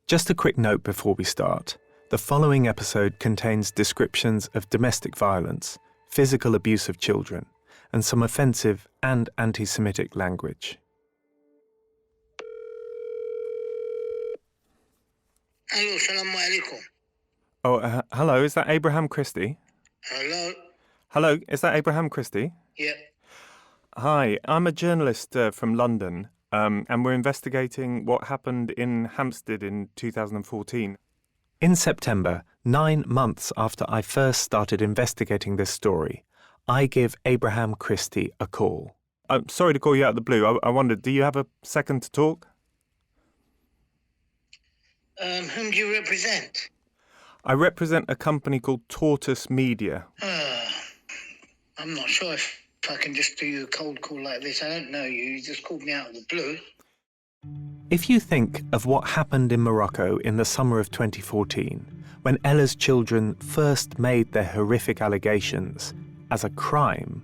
Just a quick note before we start. The following episode contains descriptions of domestic violence, physical abuse of children, and some offensive and anti-Semitic language. Hello, salamu alaikum. Oh, hello, is that Abraham Christie? Hello? Hello, is that Abraham Christie? Yeah. Hi, I'm a journalist from London, and we're investigating what happened in Hampstead in 2014. In September, 9 months after I first started investigating this story, I give Abraham Christie a call. I'm sorry to call you out of the blue. I wondered, do you have a second to talk? Whom do you represent? I represent a company called Tortoise Media. I'm not sure if I can just do you a cold call like this. I don't know you. You just called me out of the blue. If you think of what happened in Morocco in the summer of 2014, when Ella's children first made their horrific allegations as a crime,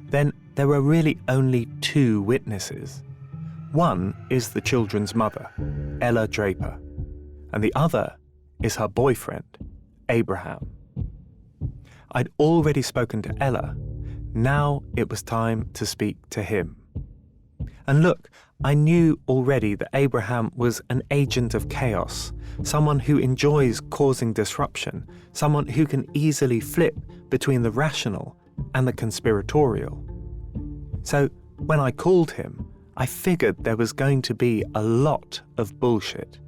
then there are really only two witnesses. One is the children's mother, Ella Draper, and the other is her boyfriend, Abraham. I'd already spoken to Ella. Now it was time to speak to him. And look, I knew already that Abraham was an agent of chaos, someone who enjoys causing disruption, someone who can easily flip between the rational and the conspiratorial. So when I called him, I figured there was going to be a lot of bullshit.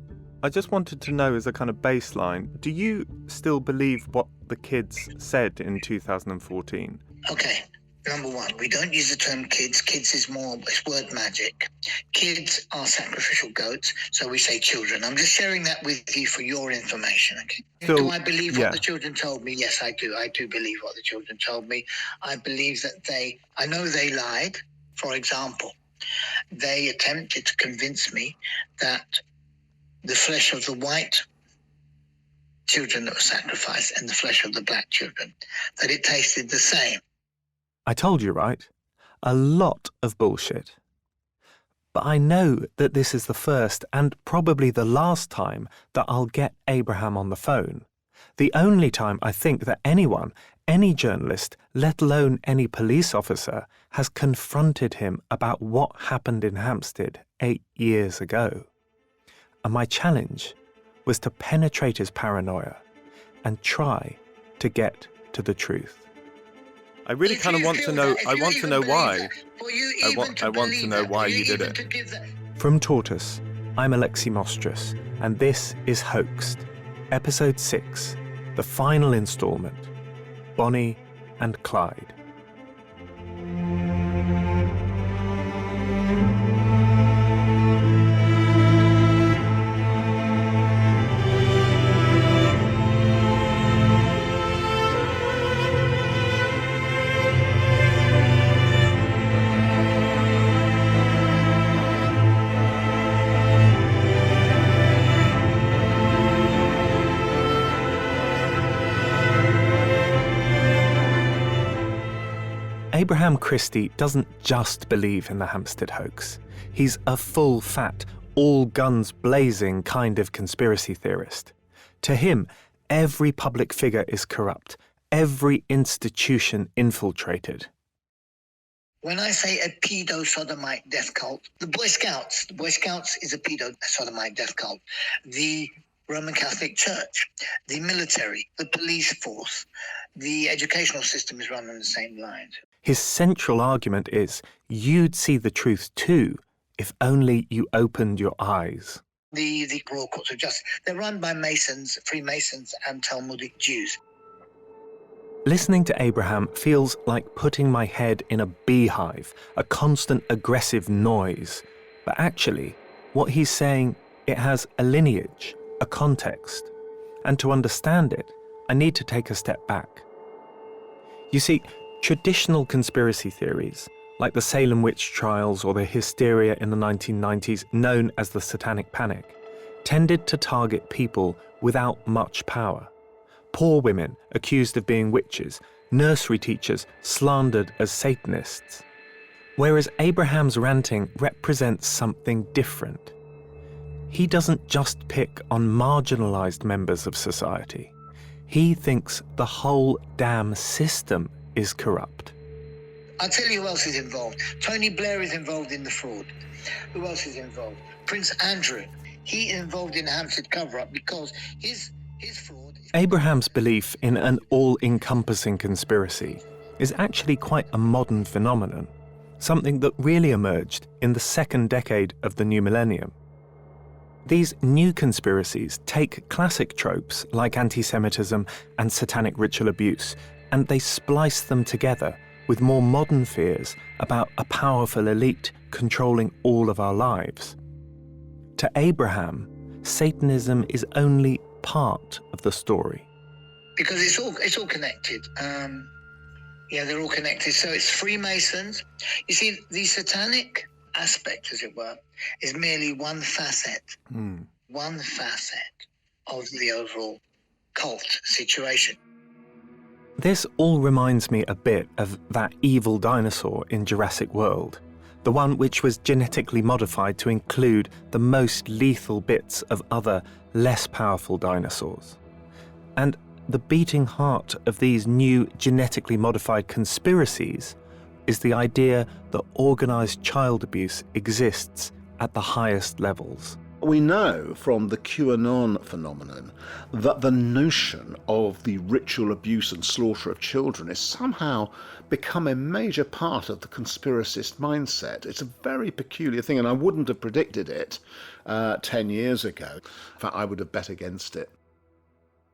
I just wanted to know, as a kind of baseline, do you still believe what the kids said in 2014? Okay. Number one, we don't use the term kids. Kids is more, it's word magic. Kids are sacrificial goats, so we say children. I'm just sharing that with you for your information, okay? So, do I believe what the children told me? Yes, I do. I do believe what the children told me. I believe that I know they lied. For example, they attempted to convince me that the flesh of the white children that were sacrificed and the flesh of the black children, that it tasted the same. I told you, right? A lot of bullshit. But I know that this is the first and probably the last time that I'll get Abraham on the phone. The only time I think that anyone, any journalist, let alone any police officer, has confronted him about what happened in Hampstead 8 years ago. And my challenge was to penetrate his paranoia and try to get to the truth. I really kind of want to know. I want to know why. I want to know why you did it. From Tortoise, I'm Alexi Mostrous, and this is Hoaxed, Episode 6, the final installment, Bonnie and Clyde. Abraham Christie doesn't just believe in the Hampstead hoax. He's a full-fat, all-guns-blazing kind of conspiracy theorist. To him, every public figure is corrupt, every institution infiltrated. When I say a pedo-sodomite death cult, the Boy Scouts is a pedo-sodomite death cult. The Roman Catholic Church, the military, the police force, the educational system is run on the same lines. His central argument is, you'd see the truth too, if only you opened your eyes. The Royal Courts of Justice, they're run by Masons, Freemasons and Talmudic Jews. Listening to Abraham feels like putting my head in a beehive, a constant aggressive noise. But actually, what he's saying, it has a lineage, a context. And to understand it, I need to take a step back. You see, traditional conspiracy theories, like the Salem witch trials or the hysteria in the 1990s known as the Satanic Panic, tended to target people without much power. Poor women accused of being witches, nursery teachers slandered as Satanists. Whereas Abraham's ranting represents something different. he doesn't just pick on marginalised members of society. He thinks the whole damn system is corrupt. I'll tell you who else is involved. Tony Blair is involved in the fraud. Who else is involved? Prince Andrew. He is involved in the Hampstead cover-up because his fraud... Abraham's belief in an all-encompassing conspiracy is actually quite a modern phenomenon, something that really emerged in the second decade of the new millennium. These new conspiracies take classic tropes like anti-Semitism and satanic ritual abuse, and they splice them together with more modern fears about a powerful elite controlling all of our lives. To Abraham, Satanism is only part of the story. Because it's all connected. They're all connected. So it's Freemasons. You see, the satanic aspect, as it were, is merely one facet of the overall cult situation. This all reminds me a bit of that evil dinosaur in Jurassic World, the one which was genetically modified to include the most lethal bits of other, less powerful dinosaurs. And the beating heart of these new genetically modified conspiracies is the idea that organised child abuse exists at the highest levels. We know from the QAnon phenomenon that the notion of the ritual abuse and slaughter of children has somehow become a major part of the conspiracist mindset. It's a very peculiar thing, and I wouldn't have predicted it 10 years ago. In fact, I would have bet against it.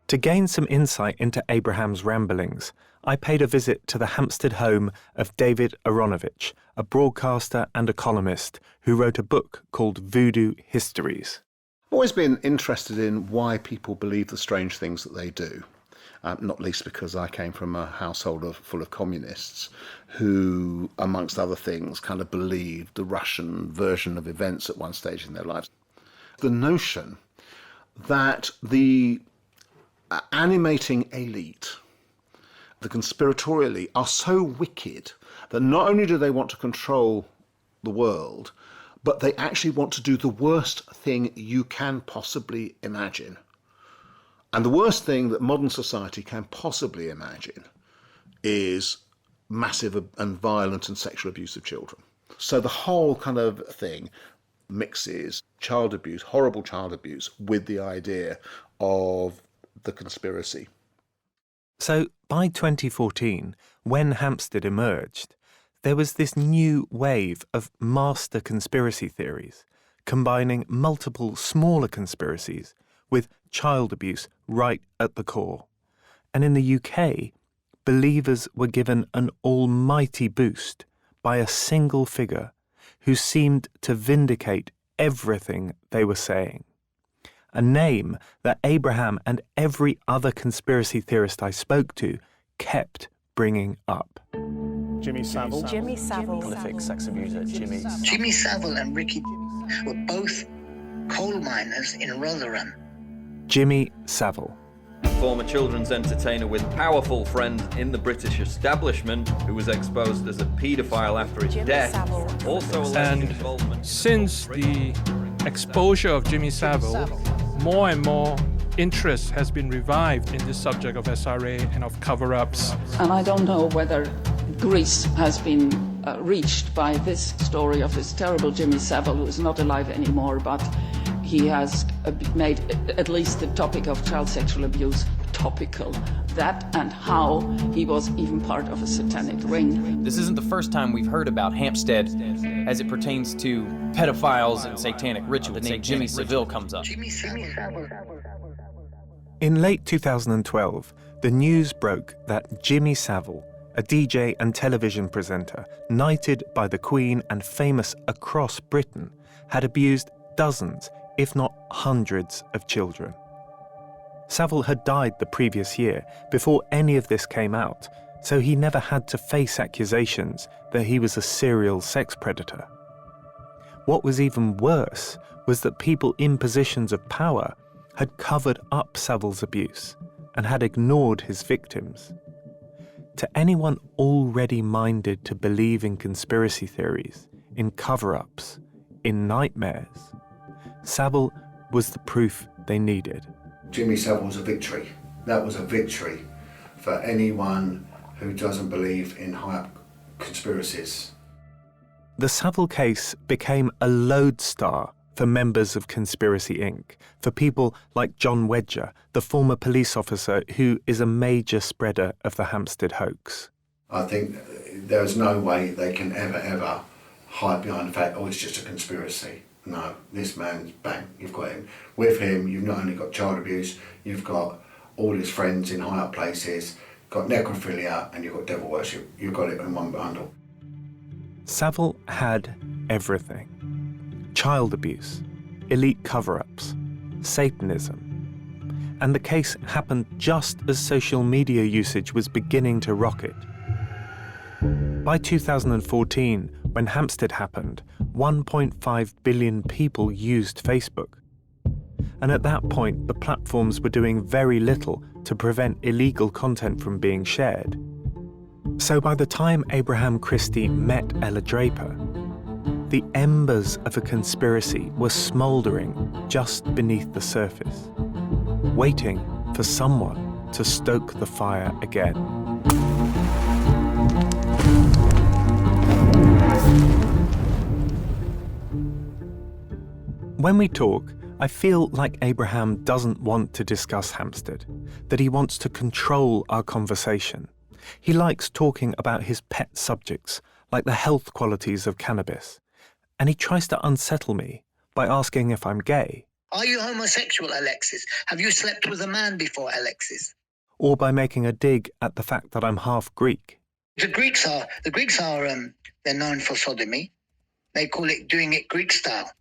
To gain some insight into Abraham's ramblings, I paid a visit to the Hampstead home of David Aronovich, a broadcaster and a columnist who wrote a book called Voodoo Histories. I've always been interested in why people believe the strange things that they do, not least because I came from a household full of communists who, amongst other things, kind of believed the Russian version of events at one stage in their lives. The notion that the animating elite, the conspiratorial elite, are so wicked that not only do they want to control the world, but they actually want to do the worst thing you can possibly imagine. And the worst thing that modern society can possibly imagine is massive and violent and sexual abuse of children. So the whole kind of thing mixes child abuse, horrible child abuse, with the idea of the conspiracy. So by 2014, when Hampstead emerged, there was this new wave of master conspiracy theories, combining multiple smaller conspiracies with child abuse right at the core. And in the UK, believers were given an almighty boost by a single figure who seemed to vindicate everything they were saying. A name that Abraham and every other conspiracy theorist I spoke to kept bringing up. Jimmy Savile. Jimmy Savile. Prolific sex abuser. Jimmy Savile and Ricky were both coal miners in Rotherham. Jimmy Savile. Former children's entertainer with powerful friend in the British establishment who was exposed as a paedophile after his death. Also alleged involvement. Since the exposure of Jimmy Savile, more and more interest has been revived in the subject of SRA and of cover-ups. And I don't know whether Greece has been reached by this story of this terrible Jimmy Savile, who is not alive anymore, but he has made at least the topic of child sexual abuse topical. That and how he was even part of a satanic ring. This isn't the first time we've heard about Hampstead as it pertains to pedophiles and satanic ritual. The name Jimmy Savile comes up. In late 2012, the news broke that Jimmy Savile, a DJ and television presenter knighted by the Queen and famous across Britain, had abused dozens, if not hundreds, of children. Savile had died the previous year before any of this came out, so he never had to face accusations that he was a serial sex predator. What was even worse was that people in positions of power had covered up Savile's abuse and had ignored his victims. To anyone already minded to believe in conspiracy theories, in cover-ups, in nightmares, Savile was the proof they needed. Jimmy Savile was a victory. That was a victory for anyone who doesn't believe in high-up conspiracies. The Savile case became a lodestar for members of Conspiracy Inc., for people like John Wedger, the former police officer who is a major spreader of the Hampstead hoax. I think there's no way they can ever hide behind the fact, oh, it's just a conspiracy. No, this man's bang, you've got him. With him, you've not only got child abuse, you've got all his friends in high up places, got necrophilia, and you've got devil worship. You've got it in one bundle. Savile had everything. Child abuse, elite cover-ups, Satanism. And the case happened just as social media usage was beginning to rocket. By 2014, when Hampstead happened, 1.5 billion people used Facebook. And at that point, the platforms were doing very little to prevent illegal content from being shared. So by the time Abraham Christie met Ella Draper, the embers of a conspiracy were smouldering just beneath the surface, waiting for someone to stoke the fire again. When we talk, I feel like Abraham doesn't want to discuss Hampstead, that he wants to control our conversation. He likes talking about his pet subjects, like the health qualities of cannabis. And he tries to unsettle me by asking if I'm gay. Are you homosexual, Alexis? Have you slept with a man before, Alexis? Or by making a dig at the fact that I'm half Greek. The Greeks are they're known for sodomy. They call it doing it Greek style,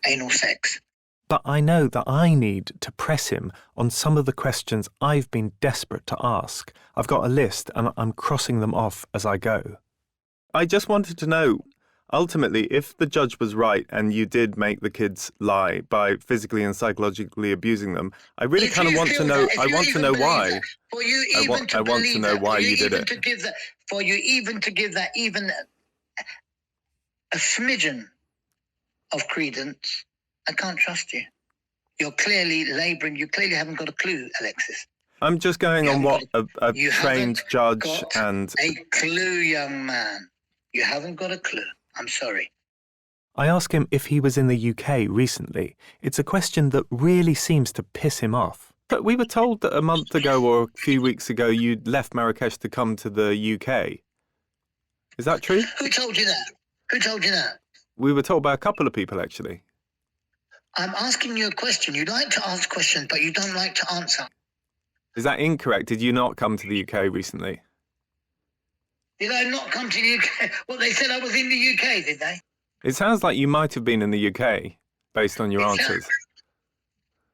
anal sex. But I know that I need to press him on some of the questions I've been desperate to ask. I've got a list and I'm crossing them off as I go. I just wanted to know, ultimately, if the judge was right and you did make the kids lie by physically and psychologically abusing them, I really kind of want to know. I want to know why. I want to know why you did it. For you even to give that even a smidgen of credence, I can't trust you. You're clearly labouring. You clearly haven't got a clue, Alexis. I'm just going on what a trained judge and a clue, young man. You haven't got a clue. I'm sorry. I ask him if he was in the UK recently. It's a question that really seems to piss him off. But we were told that a month ago or a few weeks ago you'd left Marrakesh to come to the UK. Is that true? Who told you that? Who told you that? We were told by a couple of people, actually. I'm asking you a question. You like to ask questions, but you don't like to answer. Is that incorrect? Did you not come to the UK recently? Did I not come to the UK? Well, they said I was in the UK, did they? It sounds like you might have been in the UK, based on your answers.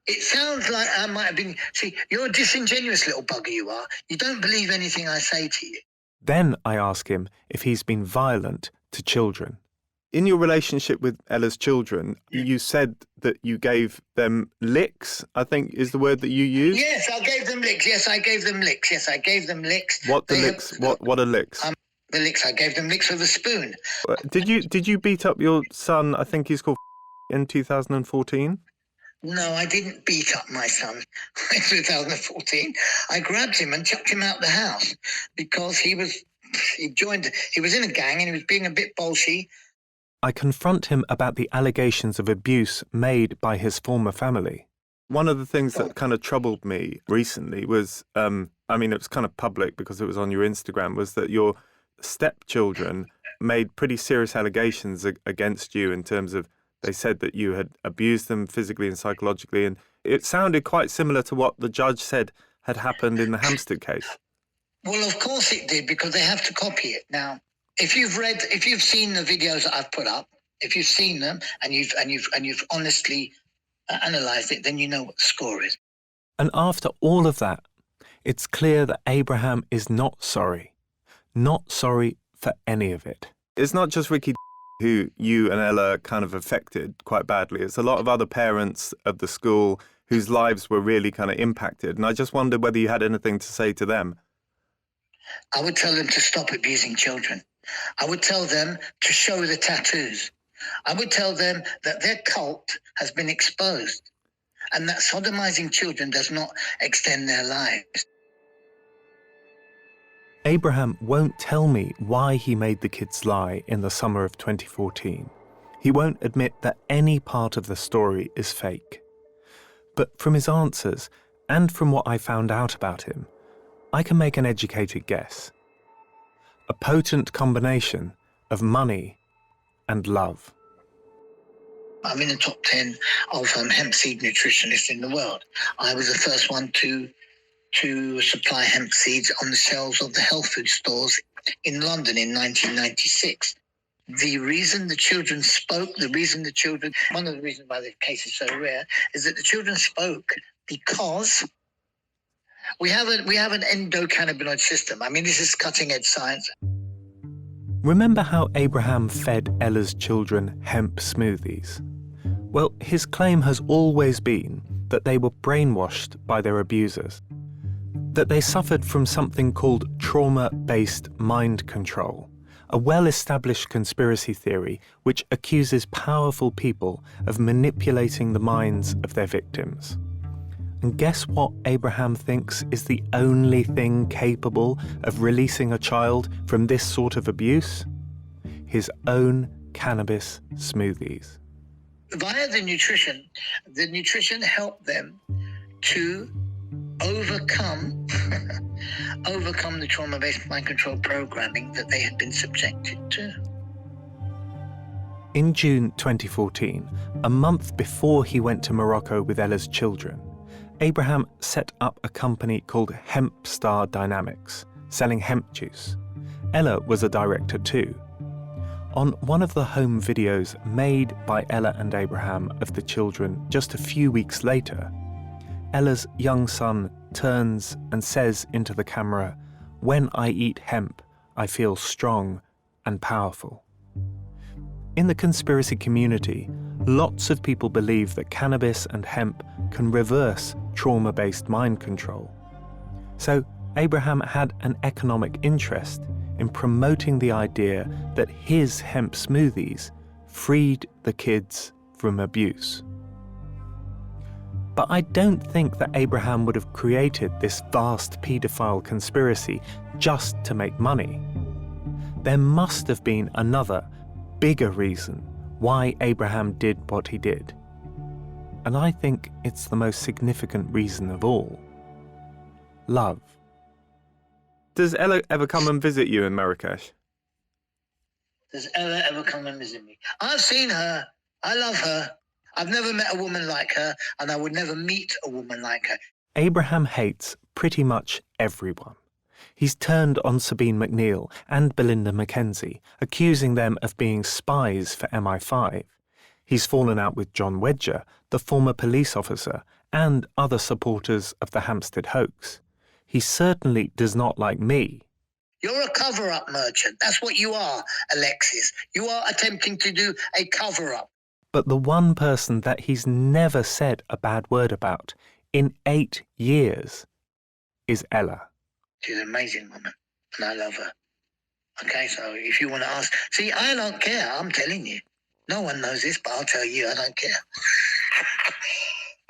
It sounds like I might have been... See, you're a disingenuous little bugger, you are. You don't believe anything I say to you. Then I ask him if he's been violent to children. In your relationship with Ella's children, you said that you gave them licks, I think is the word that you used? Yes, I gave them licks. Yes, I gave them licks. Yes, I gave them licks. What the licks? What are licks? The licks. I gave them licks with a spoon. Did you beat up your son, I think he's called in 2014? No, I didn't beat up my son in 2014. I grabbed him and chucked him out the house because he was in a gang and he was being a bit bolshy. I confront him about the allegations of abuse made by his former family. One of the things that kind of troubled me recently was, it was kind of public because it was on your Instagram, was that your stepchildren made pretty serious allegations against you in terms of, they said that you had abused them physically and psychologically, and it sounded quite similar to what the judge said had happened in the Hampstead case. Well, of course it did, because they have to copy it now. If you've seen the videos that I've put up, if you've seen them and you've honestly analysed it, then you know what the score is. And after all of that, it's clear that Abraham is not sorry for any of it. It's not just Ricky who you and Ella kind of affected quite badly. It's a lot of other parents of the school whose lives were really kind of impacted. And I just wondered whether you had anything to say to them. I would tell them to stop abusing children. I would tell them to show the tattoos. I would tell them that their cult has been exposed. and that sodomizing children does not extend their lives. Abraham won't tell me why he made the kids lie in the summer of 2014. He won't admit that any part of the story is fake. But from his answers, and from what I found out about him, I can make an educated guess. A potent combination of money and love. I'm in the top 10 of hemp seed nutritionists in the world. I was the first one to supply hemp seeds on the shelves of the health food stores in London in 1996. The reason the children spoke, one of the reasons why the case is so rare, is that the children spoke because we have an endocannabinoid system. I mean, this is cutting edge science. Remember how Abraham fed Ella's children hemp smoothies? Well, his claim has always been that they were brainwashed by their abusers, that they suffered from something called trauma-based mind control, a well-established conspiracy theory which accuses powerful people of manipulating the minds of their victims. And guess what Abraham thinks is the only thing capable of releasing a child from this sort of abuse? His own cannabis smoothies. Via the nutrition helped them to overcome the trauma-based mind control programming that they had been subjected to. In June 2014, a month before he went to Morocco with Ella's children, Abraham set up a company called Hampstead Dynamics, selling hemp juice. Ella was a director too. On one of the home videos made by Ella and Abraham of the children just a few weeks later, Ella's young son turns and says into the camera, "When I eat hemp, I feel strong and powerful." In the conspiracy community, lots of people believe that cannabis and hemp can reverse trauma-based mind control. So Abraham had an economic interest in promoting the idea that his hemp smoothies freed the kids from abuse. But I don't think that Abraham would have created this vast paedophile conspiracy just to make money. There must have been another, bigger reason why Abraham did what he did. And I think it's the most significant reason of all. Love. Does Ella ever come and visit you in Marrakesh? Does Ella ever come and visit me? I've seen her. I love her. I've never met a woman like her, and I would never meet a woman like her. Abraham hates pretty much everyone. He's turned on Sabine McNeill and Belinda Mackenzie, accusing them of being spies for MI5. He's fallen out with John Wedger, the former police officer, and other supporters of the Hampstead hoax. He certainly does not like me. You're a cover-up merchant. That's what you are, Alexis. You are attempting to do a cover-up. But the one person that he's never said a bad word about in 8 years is Ella. She's an amazing woman, and I love her. Okay, so if you want to ask... See, I don't care, I'm telling you. No one knows this, but I'll tell you, I don't care.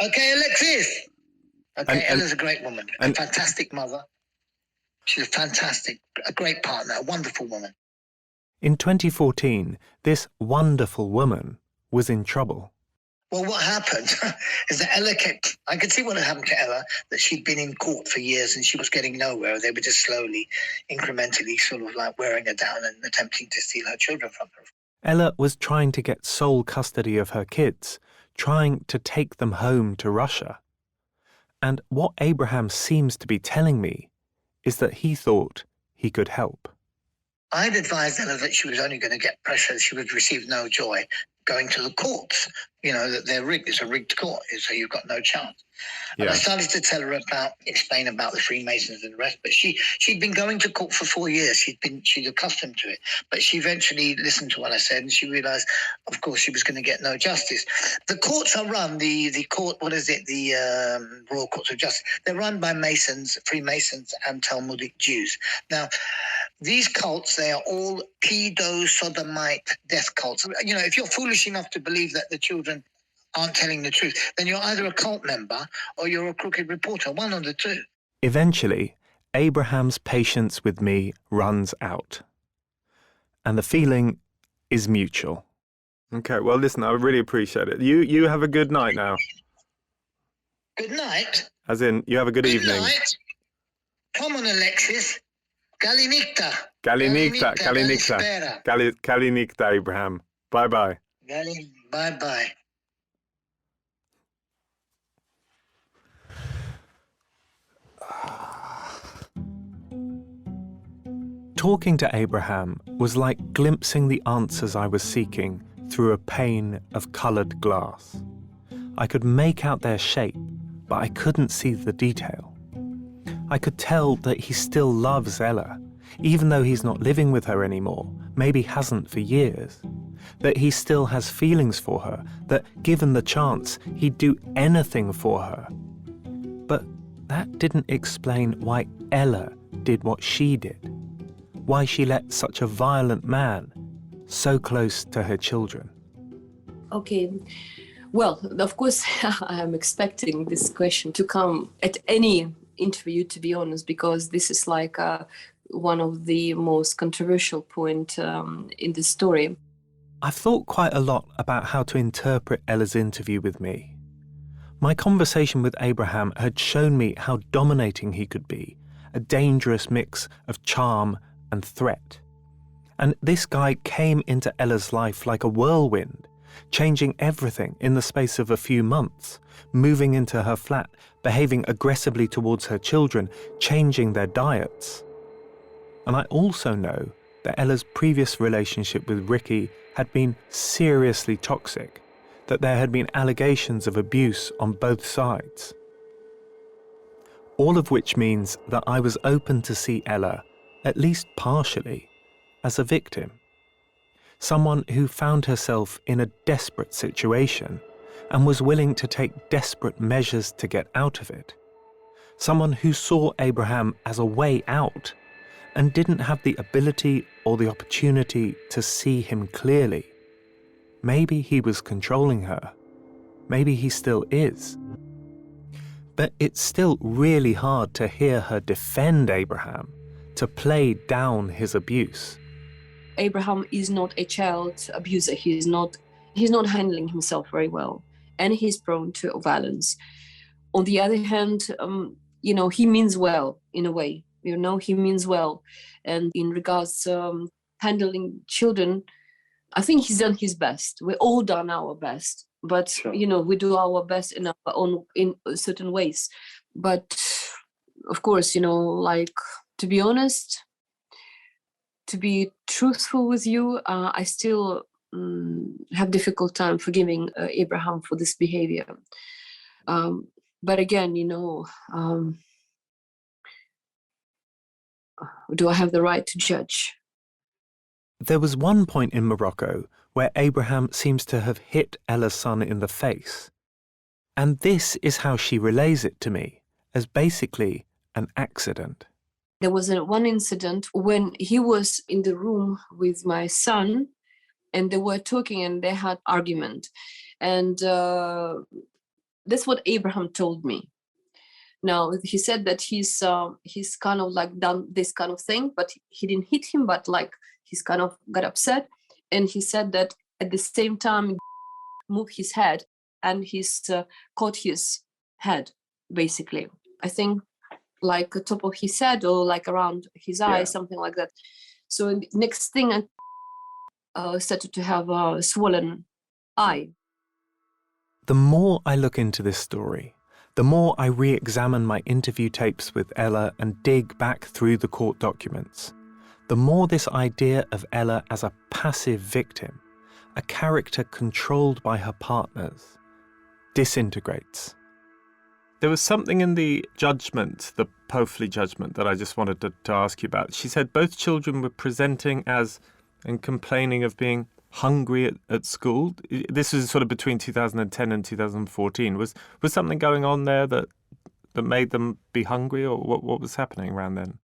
Okay, Alexis! Okay, Ella's a great woman, a fantastic mother. She's a great partner, a wonderful woman. In 2014, this wonderful woman was in trouble. Well, what happened is that Ella I could see what had happened to Ella, that she'd been in court for years and she was getting nowhere. They were just slowly, incrementally sort of like wearing her down and attempting to steal her children from her. Ella was trying to get sole custody of her kids, trying to take them home to Russia. And what Abraham seems to be telling me is that he thought he could help. I'd advised Ella that she was only going to get pressure, she would receive no joy going to the courts. You know, that they're rigged. It's a rigged court, so you've got no chance. Yeah. And I started to tell her explain about the Freemasons and the rest, but she'd been going to court for 4 years. She'd accustomed to it. But she eventually listened to what I said, and she realized, of course, she was going to get no justice. The courts are run, the court, the Royal Courts of Justice, they're run by Masons, Freemasons, and Talmudic Jews. Now, these cults, they are all pedo-sodomite death cults. You know, if you're foolish enough to believe that the children aren't telling the truth, then you're either a cult member or you're a crooked reporter, one of the two. Eventually, Abraham's patience with me runs out. And the feeling is mutual. Okay, well, listen, I really appreciate it. You have a good night now. Good night. As in, you have a good evening. Night. Come on, Alexis. Galinicta. Galinicta, Galinicta, Abraham. Bye-bye. Bye-bye. Talking to Abraham was like glimpsing the answers I was seeking through a pane of coloured glass. I could make out their shape, but I couldn't see the detail. I could tell that he still loves Ella, even though he's not living with her anymore, maybe hasn't for years. That he still has feelings for her, that given the chance, he'd do anything for her. But that didn't explain why Ella did what she did, why she let such a violent man so close to her children. Okay, well, of course, I'm expecting this question to come at any interview, to be honest, because this is like one of the most controversial points in the story. I've thought quite a lot about how to interpret Ella's interview with me. My conversation with Abraham had shown me how dominating he could be, a dangerous mix of charm and threat. And this guy came into Ella's life like a whirlwind, changing everything in the space of a few months, moving into her flat, behaving aggressively towards her children, changing their diets. And I also know that Ella's previous relationship with Ricky had been seriously toxic, that there had been allegations of abuse on both sides. All of which means that I was open to see Ella, at least partially, as a victim. Someone who found herself in a desperate situation and was willing to take desperate measures to get out of it. Someone who saw Abraham as a way out and didn't have the ability or the opportunity to see him clearly. Maybe he was controlling her. Maybe he still is. But it's still really hard to hear her defend Abraham, to play down his abuse. Abraham is not a child abuser. He's not handling himself very well, and he's prone to violence. On the other hand, he means well in a way. He means well, and in regards to handling children, I think he's done his best. We all done our best, but sure. We do our best in our own in certain ways. But of course, to be honest, to be truthful with you, I still have difficult time forgiving Abraham for this behavior. But again, do I have the right to judge? There was one point in Morocco where Abraham seems to have hit Ella's son in the face. And this is how she relays it to me, as basically an accident. There was one incident when he was in the room with my son, and they were talking and they had argument. And that's what Abraham told me. Now, he said that he's kind of like done this kind of thing, but he didn't hit him, but like he's kind of got upset. And he said that at the same time, moved his head and he's caught his head, basically. I think like the top of his head or like around his eye, something like that. So the next thing, I started to have a swollen eye. The more I look into this story, the more I re-examine my interview tapes with Ella and dig back through the court documents, the more this idea of Ella as a passive victim, a character controlled by her partners, disintegrates. There was something in the judgment, the Pofley judgment, that I just wanted to ask you about. She said both children were presenting as and complaining of being hungry at school. This was sort of between 2010 and 2014. Was something going on there that made them be hungry, or what was happening around then?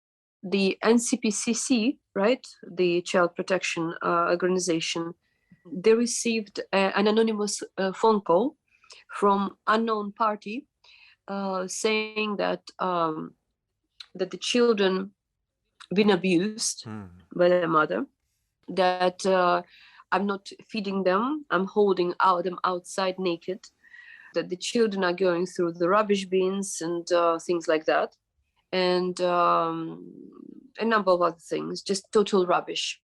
The NCPCC, right, the Child Protection Organization, they received an anonymous phone call from unknown party, saying that that the children been abused by their mother, that I'm not feeding them, I'm holding them outside naked, that the children are going through the rubbish bins and things like that, and a number of other things, just total rubbish.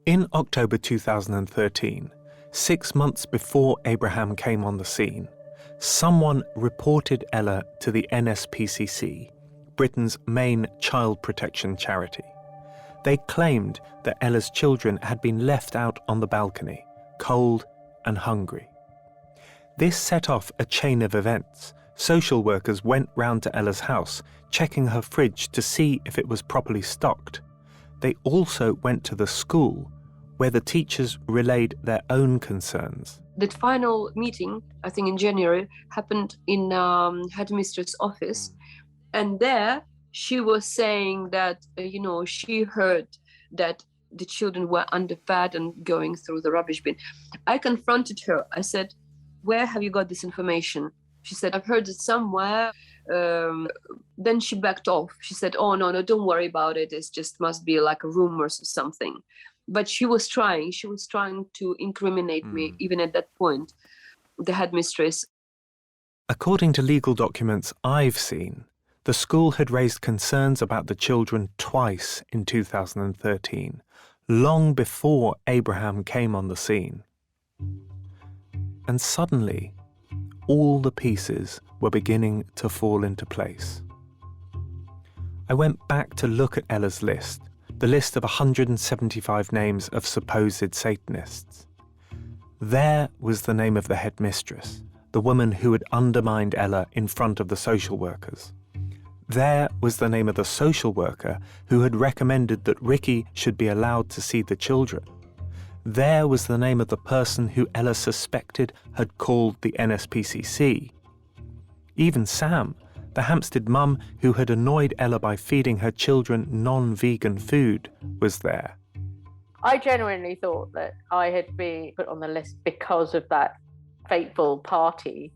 In October 2013, 6 months before Abraham came on the scene, someone reported Ella to the NSPCC, Britain's main child protection charity. They claimed that Ella's children had been left out on the balcony, cold and hungry. This set off a chain of events. Social workers went round to Ella's house, checking her fridge to see if it was properly stocked. They also went to the school, where the teachers relayed their own concerns. That final meeting, I think in January, happened in headmistress' office. And there she was saying that, she heard that the children were underfed and going through the rubbish bin. I confronted her. I said, where have you got this information? She said, I've heard it somewhere. Then she backed off. She said, oh, no, don't worry about it. It just must be like a rumor or something. But she was trying to incriminate me, even at that point, the headmistress. According to legal documents I've seen, the school had raised concerns about the children twice in 2013, long before Abraham came on the scene. And suddenly, all the pieces were beginning to fall into place. I went back to look at Ella's list, the list of 175 names of supposed Satanists. There was the name of the headmistress, the woman who had undermined Ella in front of the social workers. There was the name of the social worker who had recommended that Ricky should be allowed to see the children. There was the name of the person who Ella suspected had called the NSPCC. Even Sam, the Hampstead mum who had annoyed Ella by feeding her children non-vegan food, was there. I genuinely thought that I had been put on the list because of that fateful party.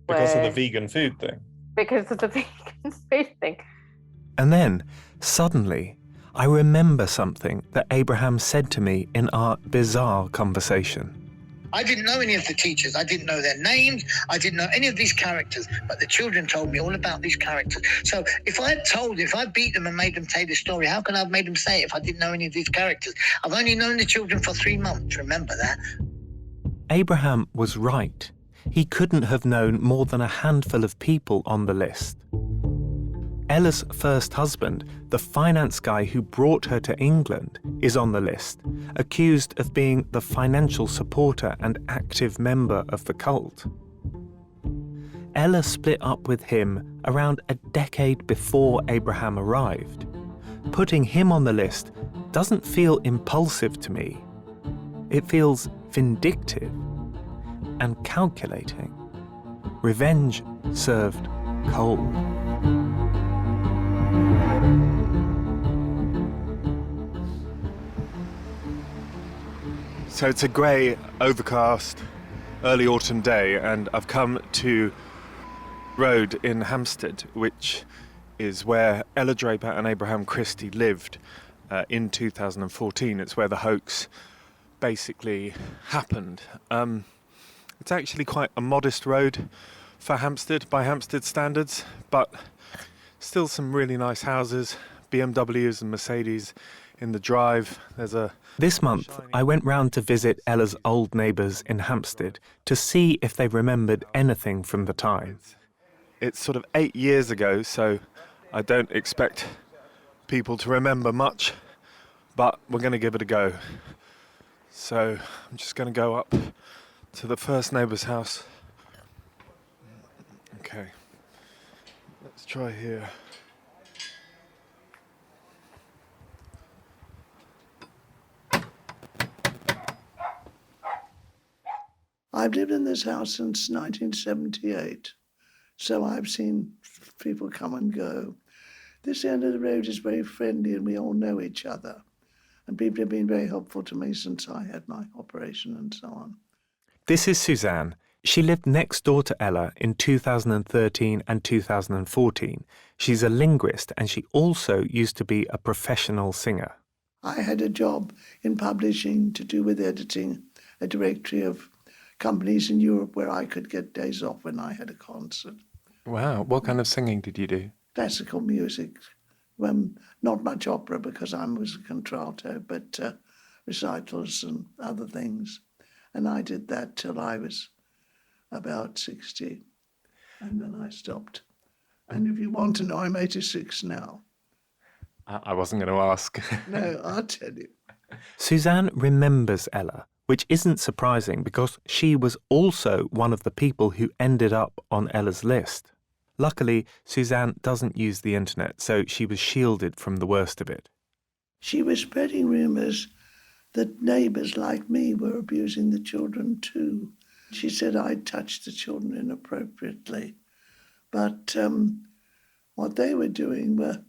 Because of the vegan food thing? Because of the vegan food thing. And then, suddenly, I remember something that Abraham said to me in our bizarre conversation. I didn't know any of the teachers. I didn't know their names. I didn't know any of these characters, but the children told me all about these characters. So if I beat them and made them tell the story, how could I have made them say it if I didn't know any of these characters? I've only known the children for 3 months, remember that. Abraham was right. He couldn't have known more than a handful of people on the list. Ella's first husband, the finance guy who brought her to England, is on the list, accused of being the financial supporter and active member of the cult. Ella split up with him around a decade before Abraham arrived. Putting him on the list doesn't feel impulsive to me. It feels vindictive and calculating. Revenge served cold. So it's a grey, overcast, early autumn day, and I've come to road in Hampstead, which is where Ella Draper and Abraham Christie lived in 2014. It's where the hoax basically happened. It's actually quite a modest road for Hampstead, by Hampstead standards, but still some really nice houses, BMWs and Mercedes in the drive. This month, I went round to visit Ella's old neighbours in Hampstead to see if they remembered anything from the time. It's sort of 8 years ago, so I don't expect people to remember much, but we're going to give it a go. So I'm just going to go up to the first neighbour's house. Okay, let's try here. I've lived in this house since 1978, so I've seen people come and go. This end of the road is very friendly and we all know each other. And people have been very helpful to me since I had my operation and so on. This is Suzanne. She lived next door to Ella in 2013 and 2014. She's a linguist and she also used to be a professional singer. I had a job in publishing to do with editing a directory of companies in Europe where I could get days off when I had a concert. Wow. What kind of singing did you do? Classical music. Not much opera because I was a contralto, but recitals and other things. And I did that till I was about 60. And then I stopped. And if you want to know, I'm 86 now. I wasn't going to ask. No, I'll tell you. Suzanne remembers Ella, which isn't surprising because she was also one of the people who ended up on Ella's list. Luckily, Suzanne doesn't use the internet, so she was shielded from the worst of it. She was spreading rumours that neighbours like me were abusing the children too. She said I'd touched the children inappropriately. But what they were doing were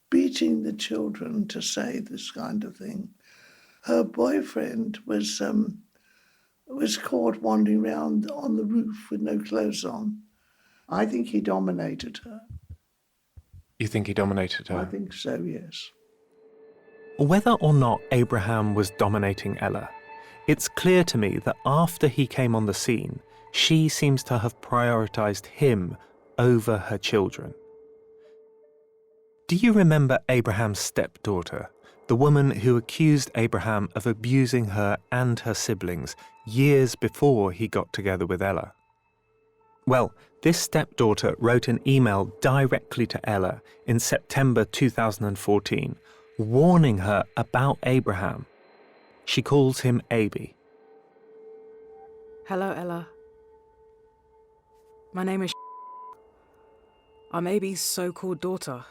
beating the children to say this kind of thing. Her boyfriend was caught wandering around on the roof with no clothes on. I think he dominated her. You think he dominated her? I think so, yes. Whether or not Abraham was dominating Ella, it's clear to me that after he came on the scene, she seems to have prioritised him over her children. Do you remember Abraham's stepdaughter, the woman who accused Abraham of abusing her and her siblings years before he got together with Ella? Well, this stepdaughter wrote an email directly to Ella in September 2014, warning her about Abraham. She calls him Aby. Hello, Ella. My name is I'm Aby's so-called daughter.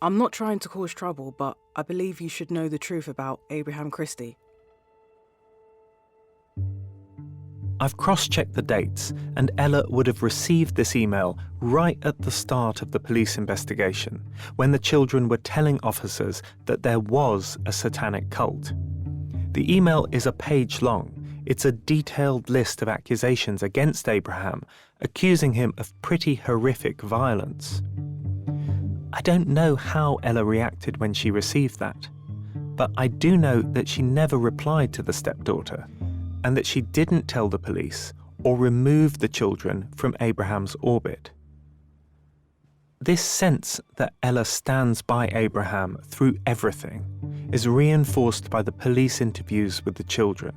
I'm not trying to cause trouble, but I believe you should know the truth about Abraham Christie. I've cross-checked the dates, and Ella would have received this email right at the start of the police investigation, when the children were telling officers that there was a satanic cult. The email is a page long. It's a detailed list of accusations against Abraham, accusing him of pretty horrific violence. I don't know how Ella reacted when she received that, but I do know that she never replied to the stepdaughter, and that she didn't tell the police or remove the children from Abraham's orbit. This sense that Ella stands by Abraham through everything is reinforced by the police interviews with the children,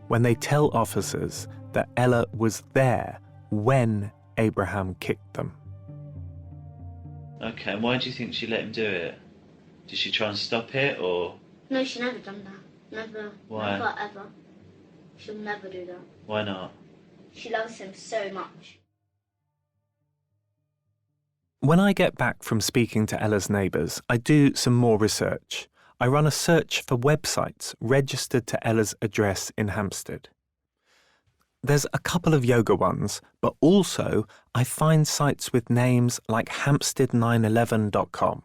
when they tell officers that Ella was there when Abraham kicked them. Okay, and why do you think she let him do it? Did she try and stop it, or...? No, she never done that. Never. Why? Never, ever. She'll never do that. Why not? She loves him so much. When I get back from speaking to Ella's neighbours, I do some more research. I run a search for websites registered to Ella's address in Hampstead. There's a couple of yoga ones, but also I find sites with names like Hampstead911.com,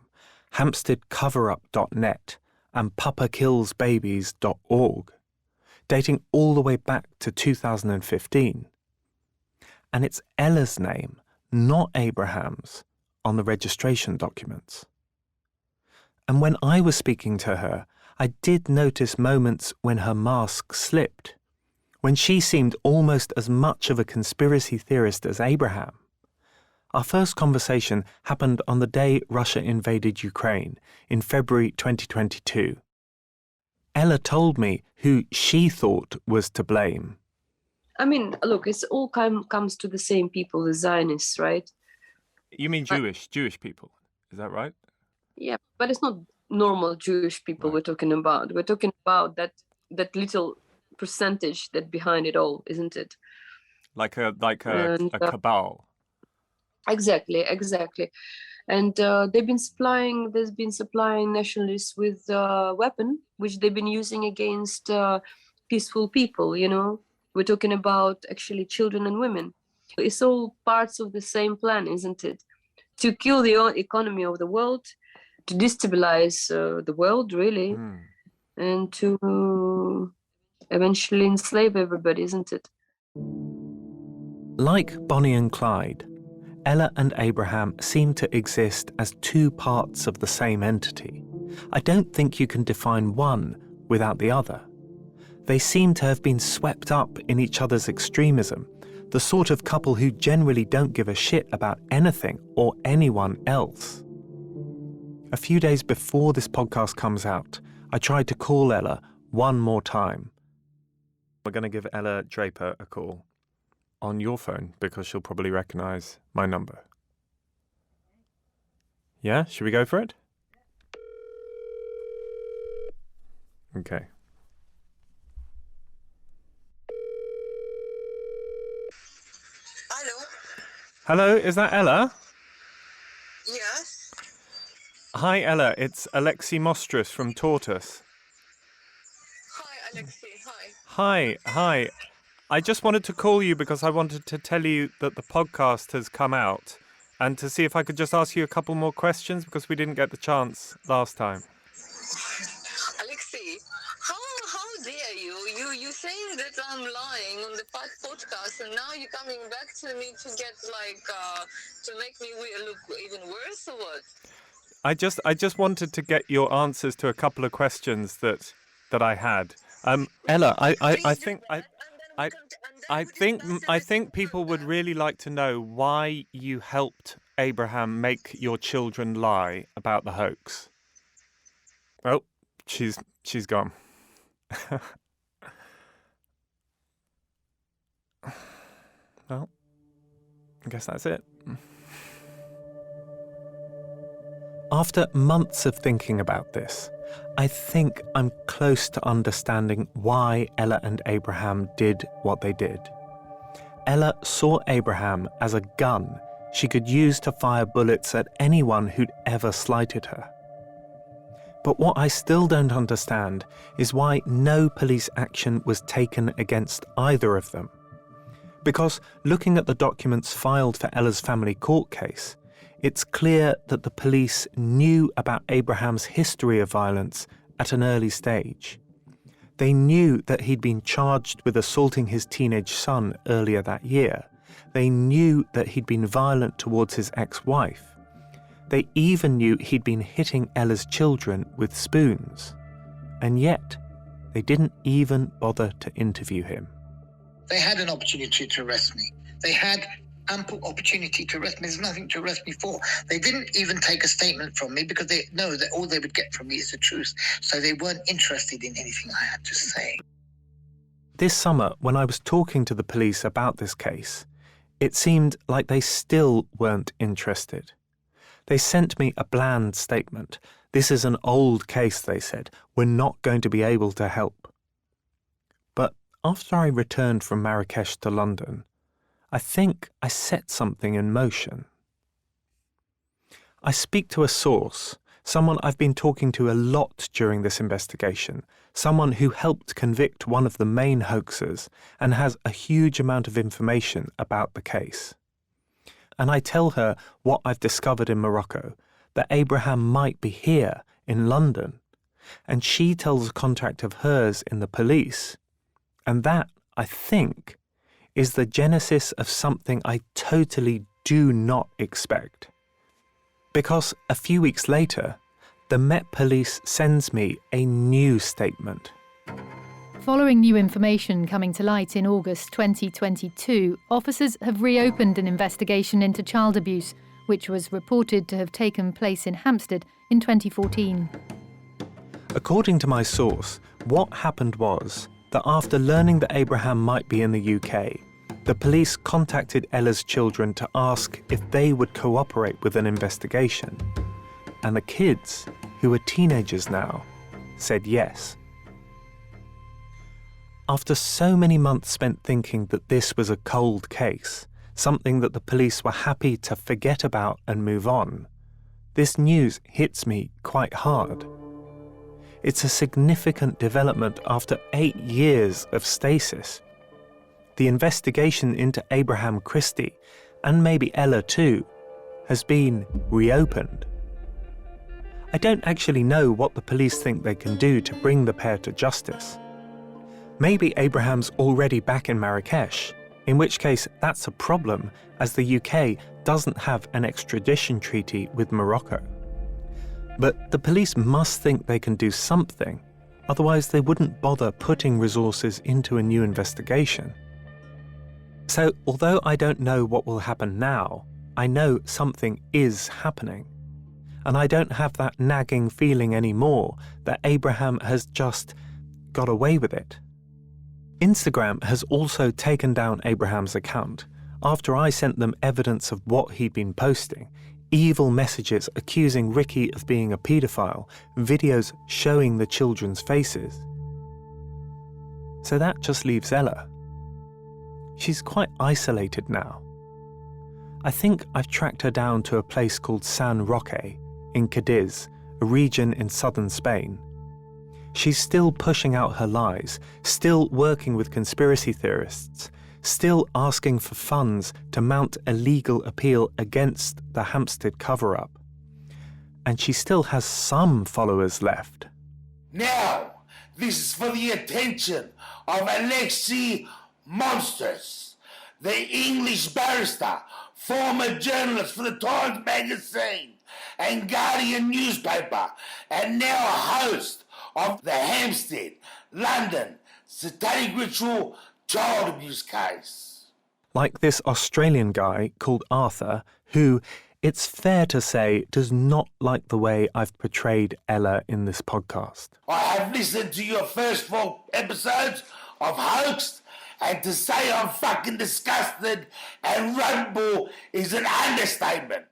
HampsteadCoverup.net, and PapaKillsBabies.org, dating all the way back to 2015. And it's Ella's name, not Abraham's, on the registration documents. And when I was speaking to her, I did notice moments when her mask slipped, when she seemed almost as much of a conspiracy theorist as Abraham. Our first conversation happened on the day Russia invaded Ukraine in February 2022. Ella told me who she thought was to blame. I mean, look, it's all comes to the same people, the Zionists, right? You mean Jewish people, is that right? Yeah, but it's not normal Jewish people we're talking about. We're talking about that little percentage that behind it all, isn't it? Like a cabal. Exactly. And there's been supplying nationalists with weapon, which they've been using against peaceful people, you know. We're talking about actually children and women. It's all parts of the same plan, isn't it? To kill the economy of the world, to destabilize the world, really, and to eventually enslave everybody, isn't it? Like Bonnie and Clyde, Ella and Abraham seem to exist as two parts of the same entity. I don't think you can define one without the other. They seem to have been swept up in each other's extremism, the sort of couple who generally don't give a shit about anything or anyone else. A few days before this podcast comes out, I tried to call Ella one more time. We're going to give Ella Draper a call on your phone because she'll probably recognize my number. Yeah, should we go for it? Okay. Hello. Hello, is that Ella? Yes. Hi, Ella. It's Alexi Mostrous from Tortoise. Hi, Alexi. Hi. Hi. I just wanted to call you because I wanted to tell you that the podcast has come out and to see if I could just ask you a couple more questions because we didn't get the chance last time. Alexi, how dare you? You saying that I'm lying on the podcast, and now you're coming back to me to get to make me look even worse, or what? I just wanted to get your answers to a couple of questions that I had. Ella, I think people would really like to know why you helped Abraham make your children lie about the hoax. Oh, she's gone. Well, I guess that's it. After months of thinking about this, I think I'm close to understanding why Ella and Abraham did what they did. Ella saw Abraham as a gun she could use to fire bullets at anyone who'd ever slighted her. But what I still don't understand is why no police action was taken against either of them. Because looking at the documents filed for Ella's family court case, it's clear that the police knew about Abraham's history of violence at an early stage. They knew that he'd been charged with assaulting his teenage son earlier that year. They knew that he'd been violent towards his ex-wife. They even knew he'd been hitting Ella's children with spoons. And yet, they didn't even bother to interview him. They had an opportunity to arrest me. They had ample opportunity to arrest me. There's nothing to arrest me for. They didn't even take a statement from me because they know that all they would get from me is the truth. So they weren't interested in anything I had to say. This summer, when I was talking to the police about this case, it seemed like they still weren't interested. They sent me a bland statement. This is an old case, they said. We're not going to be able to help. But after I returned from Marrakesh to London, I think I set something in motion. I speak to a source, someone I've been talking to a lot during this investigation, someone who helped convict one of the main hoaxers and has a huge amount of information about the case. And I tell her what I've discovered in Morocco, that Abraham might be here in London, and she tells a contact of hers in the police, and that, I think, is the genesis of something I totally do not expect. Because a few weeks later, the Met Police sends me a new statement. Following new information coming to light in August 2022, officers have reopened an investigation into child abuse, which was reported to have taken place in Hampstead in 2014. According to my source, what happened was that after learning that Abraham might be in the UK, the police contacted Ella's children to ask if they would cooperate with an investigation. And the kids, who are teenagers now, said yes. After so many months spent thinking that this was a cold case, something that the police were happy to forget about and move on, this news hits me quite hard. It's a significant development after 8 years of stasis. The investigation into Abraham Christie, and maybe Ella too, has been reopened. I don't actually know what the police think they can do to bring the pair to justice. Maybe Abraham's already back in Marrakesh, in which case that's a problem, as the UK doesn't have an extradition treaty with Morocco. But the police must think they can do something, otherwise they wouldn't bother putting resources into a new investigation. So, although I don't know what will happen now, I know something is happening. And I don't have that nagging feeling anymore that Abraham has just got away with it. Instagram has also taken down Abraham's account after I sent them evidence of what he'd been posting, evil messages accusing Ricky of being a paedophile, videos showing the children's faces. So that just leaves Ella. She's quite isolated now. I think I've tracked her down to a place called San Roque in Cadiz, a region in southern Spain. She's still pushing out her lies, still working with conspiracy theorists, still asking for funds to mount a legal appeal against the Hampstead cover-up. And she still has some followers left. Now, this is for the attention of Alexi Mostrous, the English barrister, former journalist for the Tortoise magazine and Guardian newspaper, and now a host of the Hampstead, London, satanic ritual child abuse case. Like this Australian guy called Arthur, who, it's fair to say, does not like the way I've portrayed Ella in this podcast. I have listened to your first 4 episodes of Hoaxed, and to say I'm fucking disgusted and rugbull is an understatement.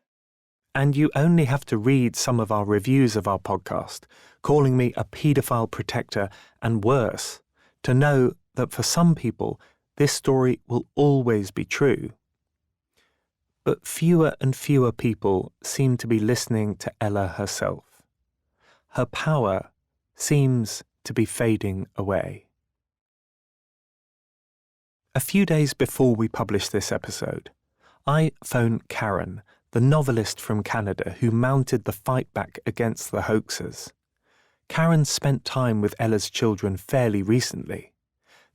And you only have to read some of our reviews of our podcast, calling me a paedophile protector and worse, to know that for some people, this story will always be true. But fewer and fewer people seem to be listening to Ella herself. Her power seems to be fading away. A few days before we published this episode, I phoned Karen, the novelist from Canada who mounted the fight back against the hoaxers. Karen spent time with Ella's children fairly recently.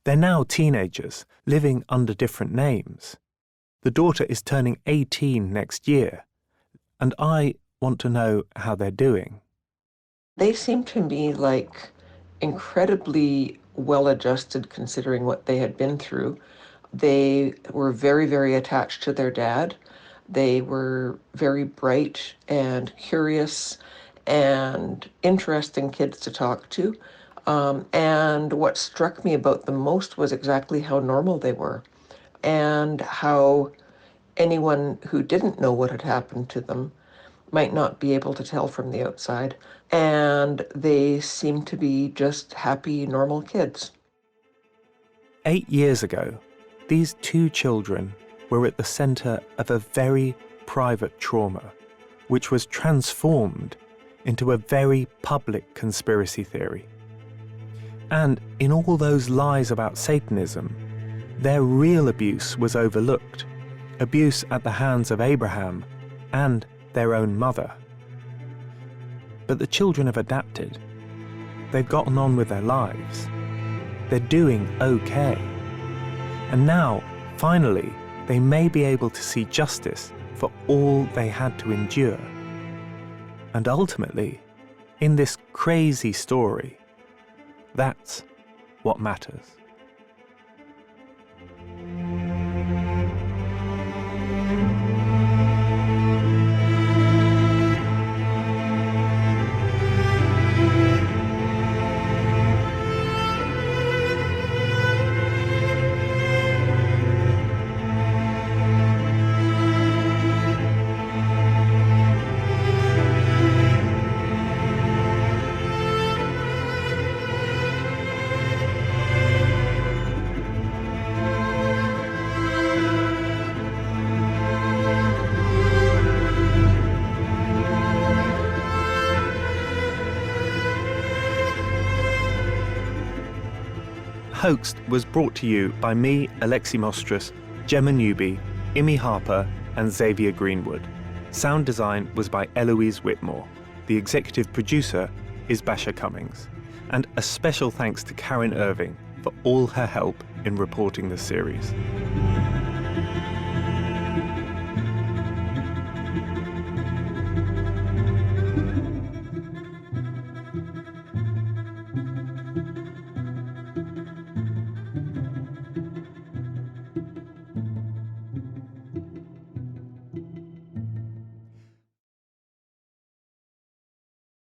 They're now teenagers, living under different names. The daughter is turning 18 next year, and I want to know how they're doing. They seem to me like incredibly well-adjusted considering what they had been through. They were very, very attached to their dad. They were very bright and curious and interesting kids to talk to. And what struck me about them most was exactly how normal they were and how anyone who didn't know what had happened to them might not be able to tell from the outside. And they seemed to be just happy, normal kids. 8 years ago, these 2 children were at the centre of a very private trauma, which was transformed into a very public conspiracy theory. And in all those lies about Satanism, their real abuse was overlooked, abuse at the hands of Abraham and their own mother. But the children have adapted. They've gotten on with their lives. They're doing okay. And now, finally, they may be able to see justice for all they had to endure. And ultimately, in this crazy story, that's what matters. Hoaxed was brought to you by me, Alexi Mostrous, Gemma Newby, Imi Harper, and Xavier Greenwood. Sound design was by Eloise Whitmore. The executive producer is Basha Cummings. And a special thanks to Karen Irving, for all her help in reporting the series.